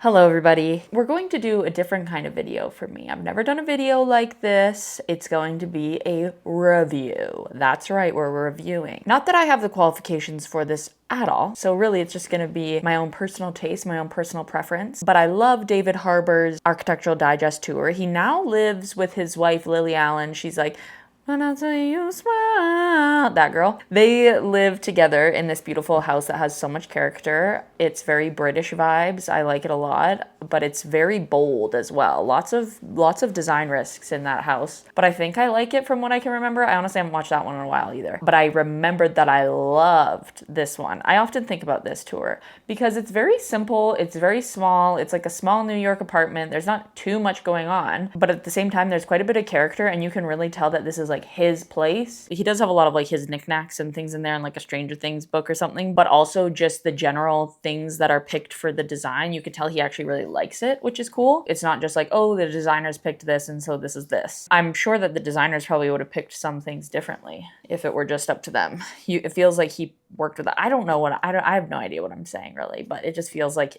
Hello everybody. We're going to do a different kind of video for me. I've never done a video like this. It's going to be a review. That's right, we're reviewing. Not that I have the qualifications for this at all. So really it's just gonna be my own personal taste, my own personal preference. But I love David Harbour's Architectural Digest tour. He now lives with his wife, Lily Allen. She's like, when I tell you smile, that girl. They live together in this beautiful house that has so much character. It's very British vibes. I like it a lot, but it's very bold as well. Lots of design risks in that house. But I think I like it from what I can remember. I honestly haven't watched that one in a while either. But I remembered that I loved this one. I often think about this tour because it's very simple. It's very small. It's like a small New York apartment. There's not too much going on, but at the same time, there's quite a bit of character and you can really tell that this is like his place. He does have a lot of like his knickknacks and things in there and like a Stranger Things book or something, but also just the general things that are picked for the design. You could tell he actually really likes it, which is cool. It's not just like, oh, the designers picked this and so this is this. I'm sure that the designers probably would have picked some things differently if it were just up to them. It feels like he worked with that. I don't know what I have no idea what I'm saying really, but it just feels like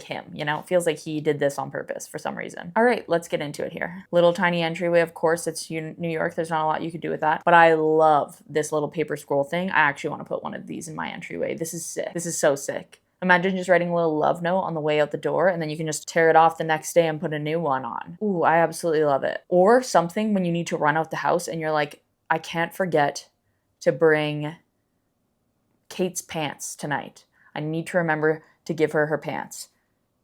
him, you know? It feels like he did this on purpose for some reason. All right, let's get into it here. Little tiny entryway, of course, it's New York. There's not a lot you could do with that, but I love this little paper scroll thing. I actually want to put one of these in my entryway. This is sick. This is so sick. Imagine just writing a little love note on the way out the door and then you can just tear it off the next day and put a new one on. Ooh, I absolutely love it. Or something when you need to run out the house and you're like, I can't forget to bring Kate's pants tonight. I need to remember to give her her pants.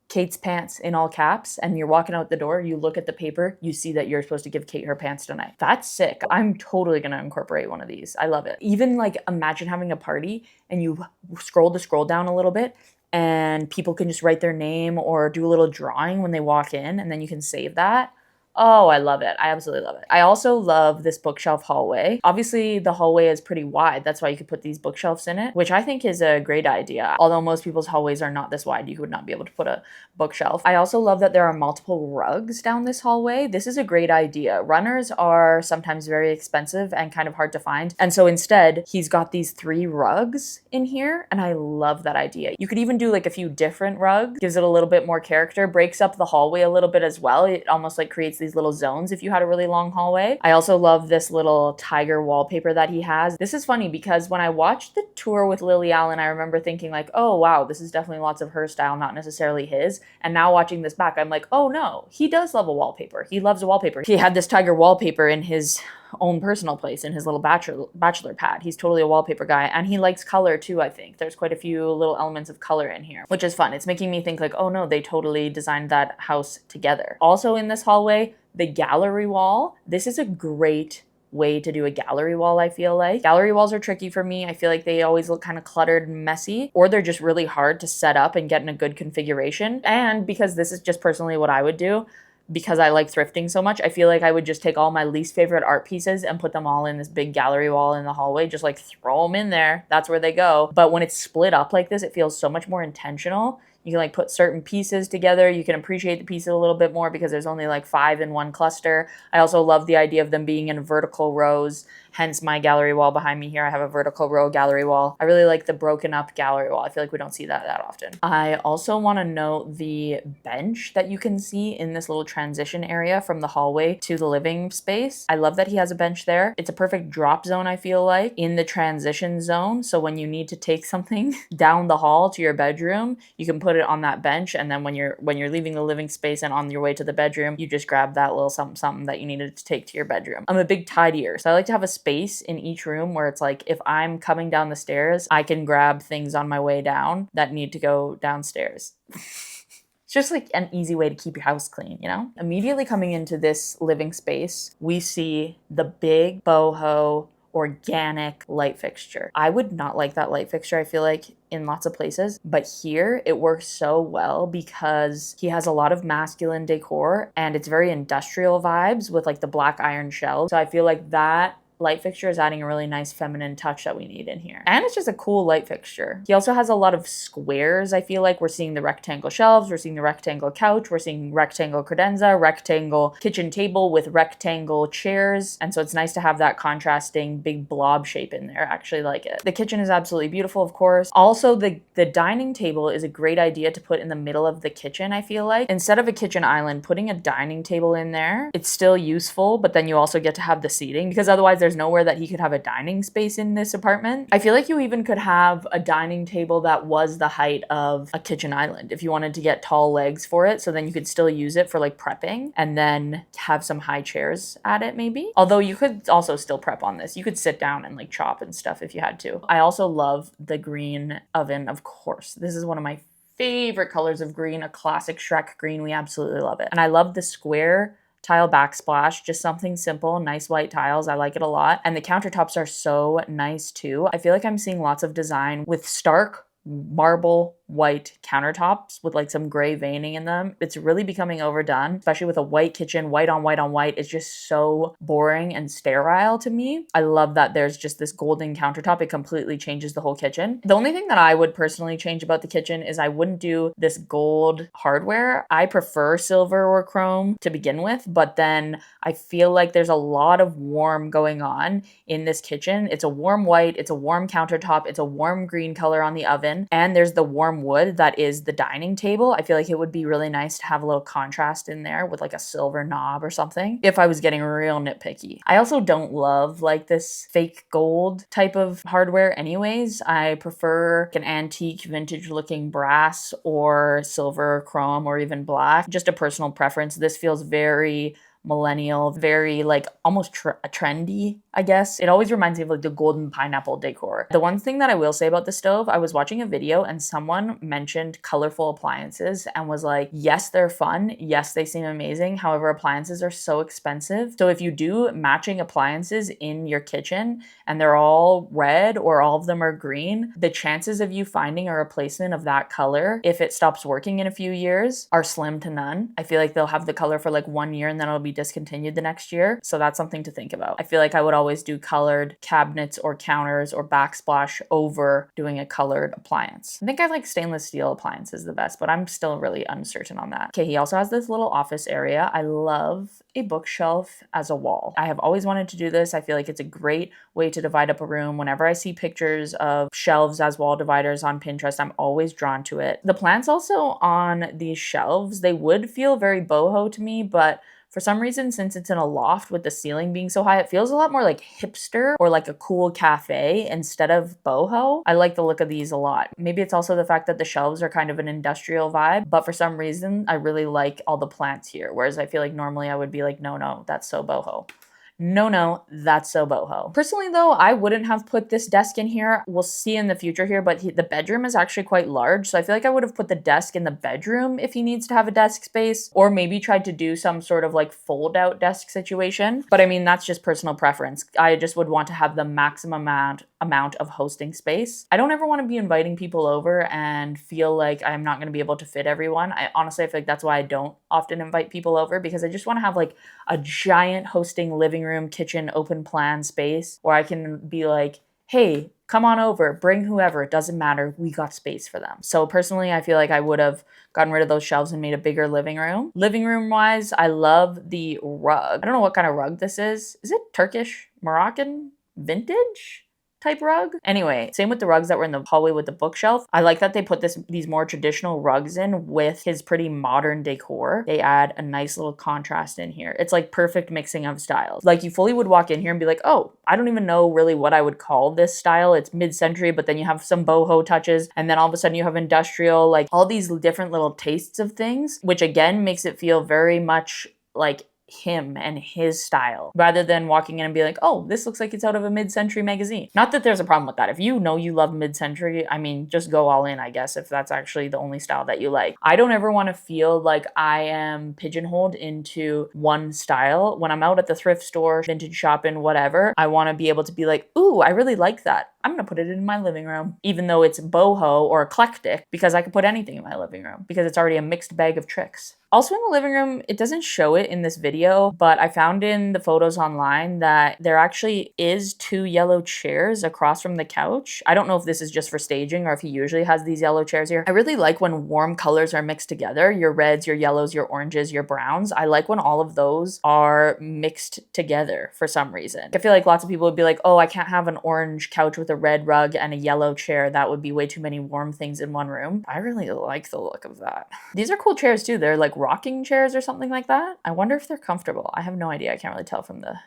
Kate's pants in all caps, and you're walking out the door, you look at the paper, you see that you're supposed to give Kate her pants tonight. That's sick. I'm totally gonna incorporate one of these. I love it. Even like imagine having a party and you scroll the scroll down a little bit and people can just write their name or do a little drawing when they walk in and then you can save that. Oh, I love it. I absolutely love it. I also love this bookshelf hallway. Obviously, the hallway is pretty wide. That's why you could put these bookshelves in it, which I think is a great idea. Although most people's hallways are not this wide, you would not be able to put a bookshelf. I also love that there are multiple rugs down this hallway. This is a great idea. Runners are sometimes very expensive and kind of hard to find. And so instead, he's got these 3 rugs in here, and I love that idea. You could even do like a few different rugs, gives it a little bit more character, breaks up the hallway a little bit as well. It almost like creates these little zones if you had a really long hallway. I also love this little tiger wallpaper that he has. This is funny because when I watched the tour with Lily Allen, I remember thinking like, oh wow, this is definitely lots of her style, not necessarily his. And now watching this back, I'm like, oh no, he does love a wallpaper. He loves a wallpaper. He had this tiger wallpaper in his own personal place in his little bachelor pad. He's totally a wallpaper guy and he likes color too, I think. There's quite a few little elements of color in here, which is fun. It's making me think like, oh no, they totally designed that house together. Also in this hallway, the gallery wall. This is a great way to do a gallery wall, I feel like. Gallery walls are tricky for me. I feel like they always look kind of cluttered and messy, or they're just really hard to set up and get in a good configuration. And because this is just personally what I would do, because I like thrifting so much, I feel like I would just take all my least favorite art pieces and put them all in this big gallery wall in the hallway, just like throw them in there. That's where they go. But when it's split up like this, it feels so much more intentional. You can like put certain pieces together. You can appreciate the pieces a little bit more because there's only like 5 in one cluster. I also love the idea of them being in vertical rows, hence my gallery wall behind me here. I have a vertical row gallery wall. I really like the broken up gallery wall. I feel like we don't see that often. I also want to note the bench that you can see in this little transition area from the hallway to the living space. I love that he has a bench there. It's a perfect drop zone, I feel like, in the transition zone. So when you need to take something down the hall to your bedroom, you can put it on that bench, and then when you're leaving the living space and on your way to the bedroom, you just grab that little something that you needed to take to your bedroom. I'm a big tidier, so I like to have a space in each room where it's like if I'm coming down the stairs, I can grab things on my way down that need to go downstairs. It's just like an easy way to keep your house clean, you know? Immediately coming into this living space, we see the big boho organic light fixture. I would not like that light fixture, I feel like, in lots of places, but here it works so well because he has a lot of masculine decor and it's very industrial vibes with like the black iron shelves. So I feel like that light fixture is adding a really nice feminine touch that we need in here. And it's just a cool light fixture. He also has a lot of squares. I feel like we're seeing the rectangle shelves, we're seeing the rectangle couch, we're seeing rectangle credenza, rectangle kitchen table with rectangle chairs. And so it's nice to have that contrasting big blob shape in there. I actually like it. The kitchen is absolutely beautiful, of course. Also, the dining table is a great idea to put in the middle of the kitchen, I feel like. Instead of a kitchen island, putting a dining table in there, it's still useful, but then you also get to have the seating, because otherwise there's nowhere that he could have a dining space in this apartment. I feel like you even could have a dining table that was the height of a kitchen island if you wanted to get tall legs for it, so then you could still use it for like prepping and then have some high chairs at it maybe. Although you could also still prep on this. You could sit down and like chop and stuff if you had to. I also love the green oven, of course. This is one of my favorite colors of green, a classic Shrek green. We absolutely love it. And I love the square tile backsplash, just something simple, nice white tiles. I like it a lot. And the countertops are so nice too. I feel like I'm seeing lots of design with stark marble white countertops with like some gray veining in them. It's really becoming overdone, especially with a white kitchen. White on white on white is just so boring and sterile to me. I love that there's just this golden countertop. It completely changes the whole kitchen. The only thing that I would personally change about the kitchen is I wouldn't do this gold hardware. I prefer silver or chrome to begin with, but then I feel like there's a lot of warm going on in this kitchen. It's a warm white, it's a warm countertop, it's a warm green color on the oven, and there's the warm wood that is the dining table. I feel like it would be really nice to have a little contrast in there with like a silver knob or something if I was getting real nitpicky. I also don't love like this fake gold type of hardware anyways. I prefer an antique vintage looking brass or silver, chrome, or even black. Just a personal preference. This feels very millennial, very like almost trendy, I guess. It always reminds me of like the golden pineapple decor. The one thing that I will say about the stove, I was watching a video and someone mentioned colorful appliances and was like, yes, they're fun. Yes, they seem amazing. However, appliances are so expensive. So if you do matching appliances in your kitchen and they're all red or all of them are green, the chances of you finding a replacement of that color, if it stops working in a few years, are slim to none. I feel like they'll have the color for like 1 year and then it'll be discontinued the next year. So that's something to think about. I feel like I would always do colored cabinets or counters or backsplash over doing a colored appliance. I think I like stainless steel appliances the best, but I'm still really uncertain on that. Okay, he also has this little office area. I love a bookshelf as a wall. I have always wanted to do this. I feel like it's a great way to divide up a room. Whenever I see pictures of shelves as wall dividers on Pinterest, I'm always drawn to it. The plants also on these shelves, they would feel very boho to me, but for some reason, since it's in a loft with the ceiling being so high, it feels a lot more like hipster or like a cool cafe instead of boho. I like the look of these a lot. Maybe it's also the fact that the shelves are kind of an industrial vibe, but for some reason, I really like all the plants here. Whereas I feel like normally I would be like, no, that's so boho. No, that's so boho. Personally though, I wouldn't have put this desk in here. We'll see in the future here, but the bedroom is actually quite large. So I feel like I would have put the desk in the bedroom if he needs to have a desk space, or maybe tried to do some sort of like fold out desk situation. But I mean, that's just personal preference. I just would want to have the maximum amount of hosting space. I don't ever want to be inviting people over and feel like I'm not going to be able to fit everyone. I honestly feel like that's why I don't often invite people over, because I just want to have like a giant hosting living room, kitchen, open plan space where I can be like, hey, come on over, bring whoever, it doesn't matter, we got space for them. So personally, I feel like I would have gotten rid of those shelves and made a bigger living room. Living room wise, I love the rug. I don't know what kind of rug this is. Is it Turkish, Moroccan, vintage type rug? Anyway, same with the rugs that were in the hallway with the bookshelf. I like that they put these more traditional rugs in with his pretty modern decor. They add a nice little contrast in here. It's like perfect mixing of styles. Like you fully would walk in here and be like, oh, I don't even know really what I would call this style. It's mid-century, but then you have some boho touches, and then all of a sudden you have industrial, like all these different little tastes of things, which again makes it feel very much like him and his style, rather than walking in and be like, oh, this looks like it's out of a mid-century magazine. Not that there's a problem with that. If you know you love mid-century, I mean, just go all in, I guess, if that's actually the only style that you like. I don't ever want to feel like I am pigeonholed into one style. When I'm out at the thrift store, vintage shopping, whatever, I want to be able to be like, ooh, I really like that. I'm going to put it in my living room, even though it's boho or eclectic, because I could put anything in my living room because it's already a mixed bag of tricks. Also in the living room, it doesn't show it in this video, but I found in the photos online that there actually is 2 yellow chairs across from the couch. I don't know if this is just for staging or if he usually has these yellow chairs here. I really like when warm colors are mixed together, your reds, your yellows, your oranges, your browns. I like when all of those are mixed together for some reason. I feel like lots of people would be like, oh, I can't have an orange couch with a red rug and a yellow chair. That would be way too many warm things in one room. I really like the look of that. These are cool chairs too. They're like rocking chairs or something like that. I wonder if they're comfortable. I have no idea. I can't really tell from the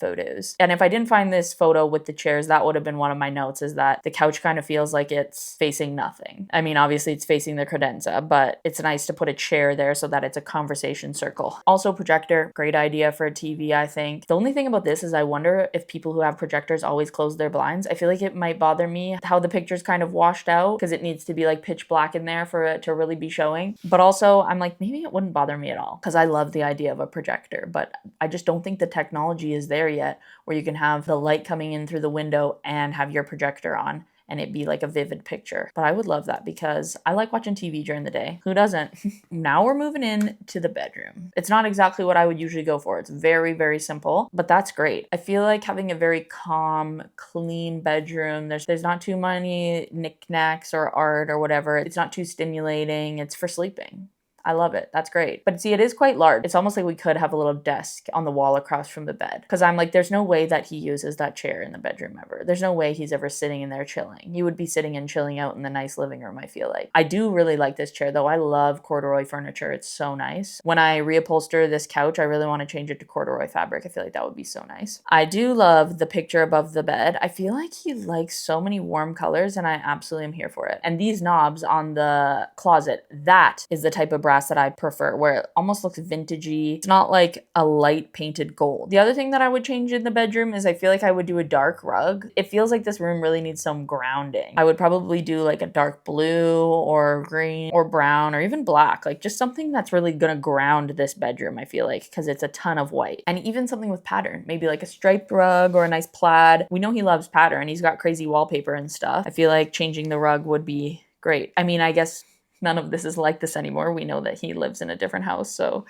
photos. And if I didn't find this photo with the chairs, that would have been one of my notes, is that the couch kind of feels like it's facing nothing. I mean, obviously it's facing the credenza, but it's nice to put a chair there so that it's a conversation circle. Also projector, great idea for a TV, I think. The only thing about this is I wonder if people who have projectors always close their blinds. I feel like it might bother me how the picture's kind of washed out because it needs to be like pitch black in there for it to really be showing. But also I'm like, maybe it wouldn't bother me at all because I love the idea of a projector, but I just don't think the technology is there yet where you can have the light coming in through the window and have your projector on and it be like a vivid picture. But I would love that because I like watching TV during the day. Who doesn't? Now we're moving in to the bedroom. It's not exactly what I would usually go for. It's very, very simple, but that's great. I feel like having a very calm, clean bedroom. There's not too many knickknacks or art or whatever. It's not too stimulating. It's for sleeping. I love it. That's great. But see, it is quite large. It's almost like we could have a little desk on the wall across from the bed. Because I'm like, there's no way that he uses that chair in the bedroom ever. There's no way he's ever sitting in there chilling. You would be sitting and chilling out in the nice living room, I feel like. I do really like this chair though. I love corduroy furniture. It's so nice. When I reupholster this couch, I really want to change it to corduroy fabric. I feel like that would be so nice. I do love the picture above the bed. I feel like he likes so many warm colors and I absolutely am here for it. And these knobs on the closet, that is the type of brass that I prefer, where it almost looks vintagey. It's not like a light painted gold. The other thing that I would change in the bedroom is I feel like I would do a dark rug. It feels like this room really needs some grounding. I would probably do like a dark blue or green or brown or even black, like just something that's really gonna ground this bedroom, I feel like, because it's a ton of white. And even something with pattern, maybe like a striped rug or a nice plaid. We know he loves pattern. He's got crazy wallpaper and stuff. I feel like changing the rug would be great. I mean, I guess none of this is like this anymore. We know that he lives in a different house, so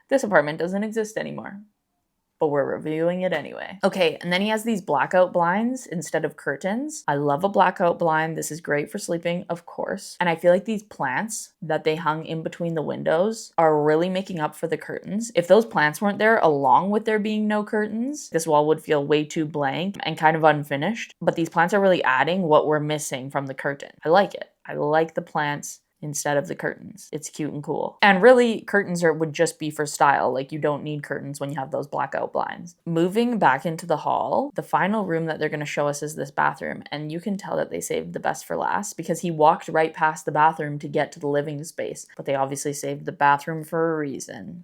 this apartment doesn't exist anymore. But we're reviewing it anyway. Okay, and then he has these blackout blinds instead of curtains. I love a blackout blind. This is great for sleeping, of course. And I feel like these plants that they hung in between the windows are really making up for the curtains. If those plants weren't there, along with there being no curtains, this wall would feel way too blank and kind of unfinished. But these plants are really adding what we're missing from the curtain. I like it. I like the plants instead of the curtains. It's cute and cool. And really, curtains would just be for style. Like, you don't need curtains when you have those blackout blinds. Moving back into the hall, the final room that they're going to show us is this bathroom. And you can tell that they saved the best for last because he walked right past the bathroom to get to the living space. But they obviously saved the bathroom for a reason.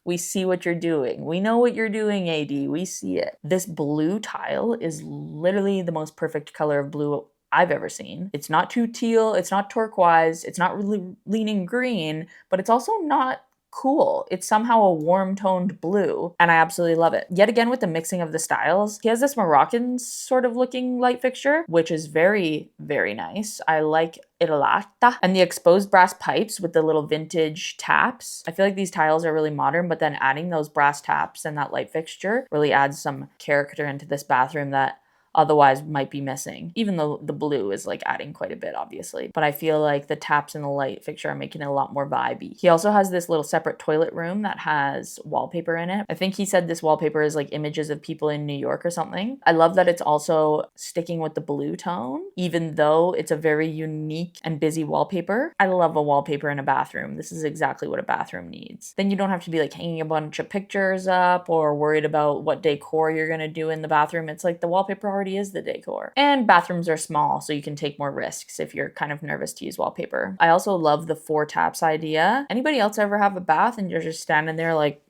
We see what you're doing. We know what you're doing, AD. We see it. This blue tile is literally the most perfect color of blue I've ever seen. It's not too teal, it's not turquoise, it's not really leaning green, but it's also not cool. It's somehow a warm toned blue, and I absolutely love it. Yet again, with the mixing of the styles, he has this Moroccan sort of looking light fixture, which is very, very nice. I like it a lot. And the exposed brass pipes with the little vintage taps. I feel like these tiles are really modern, but then adding those brass taps and that light fixture really adds some character into this bathroom that otherwise might be missing, even though the blue is like adding quite a bit, obviously. But I feel like the taps and the light fixture are making it a lot more vibey. He also has this little separate toilet room that has wallpaper in it. I think he said this wallpaper is like images of people in New York or something. I love that it's also sticking with the blue tone, even though it's a very unique and busy wallpaper. I love a wallpaper in a bathroom. This is exactly what a bathroom needs. Then you don't have to be like hanging a bunch of pictures up or worried about what decor you're gonna do in the bathroom. It's like the wallpaper already is the decor. And bathrooms are small, so you can take more risks if you're kind of nervous to use wallpaper. I also love the 4 taps idea. Anybody else ever have a bath and you're just standing there like,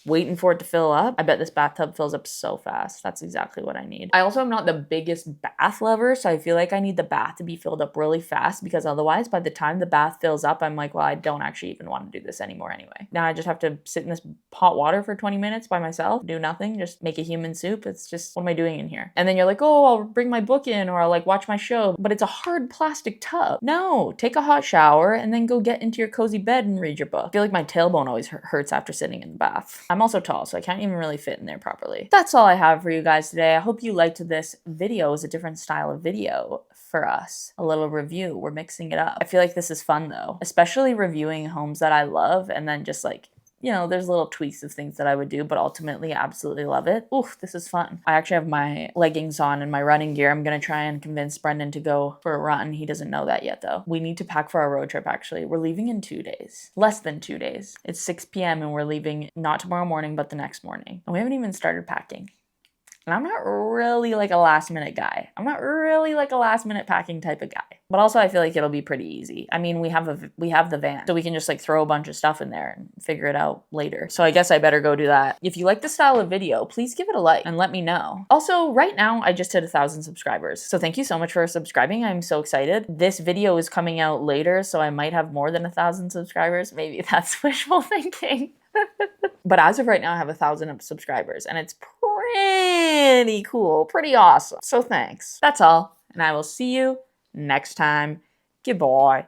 waiting for it to fill up. I bet this bathtub fills up so fast. That's exactly what I need. I also am not the biggest bath lover, so I feel like I need the bath to be filled up really fast, because otherwise by the time the bath fills up, I'm like, well, I don't actually even want to do this anymore anyway. Now I just have to sit in this hot water for 20 minutes by myself, do nothing, just make a human soup. It's just, what am I doing in here? And then you're like, oh, I'll bring my book in, or I'll like watch my show, but it's a hard plastic tub. No, take a hot shower and then go get into your cozy bed and read your book. I feel like my tailbone always hurts after sitting in the bath. I'm also tall, so I can't even really fit in there properly. That's all I have for you guys today. I hope you liked this video. It was a different style of video for us. A little review. We're mixing it up. I feel like this is fun though, especially reviewing homes that I love and then just like, you know, there's little tweaks of things that I would do, but ultimately absolutely love it. Oof, this is fun. I actually have my leggings on and my running gear. I'm gonna try and convince Brendon to go for a run. He doesn't know that yet though. We need to pack for our road trip actually. We're leaving in 2 days. Less than 2 days. It's 6 p.m. and we're leaving not tomorrow morning, but the next morning. And we haven't even started packing. And I'm not really like a last minute guy. I'm not really like a last minute packing type of guy. But also I feel like it'll be pretty easy. I mean, we have the van, so we can just like throw a bunch of stuff in there and figure it out later. So I guess I better go do that. If you like the style of video, please give it a like and let me know. Also, right now I just hit 1,000 subscribers. So thank you so much for subscribing. I'm so excited. This video is coming out later, so I might have more than 1,000 subscribers. Maybe that's wishful thinking. But as of right now, I have 1,000 subscribers and it's pretty cool, pretty awesome. So thanks. That's all. And I will see you next time. Goodbye.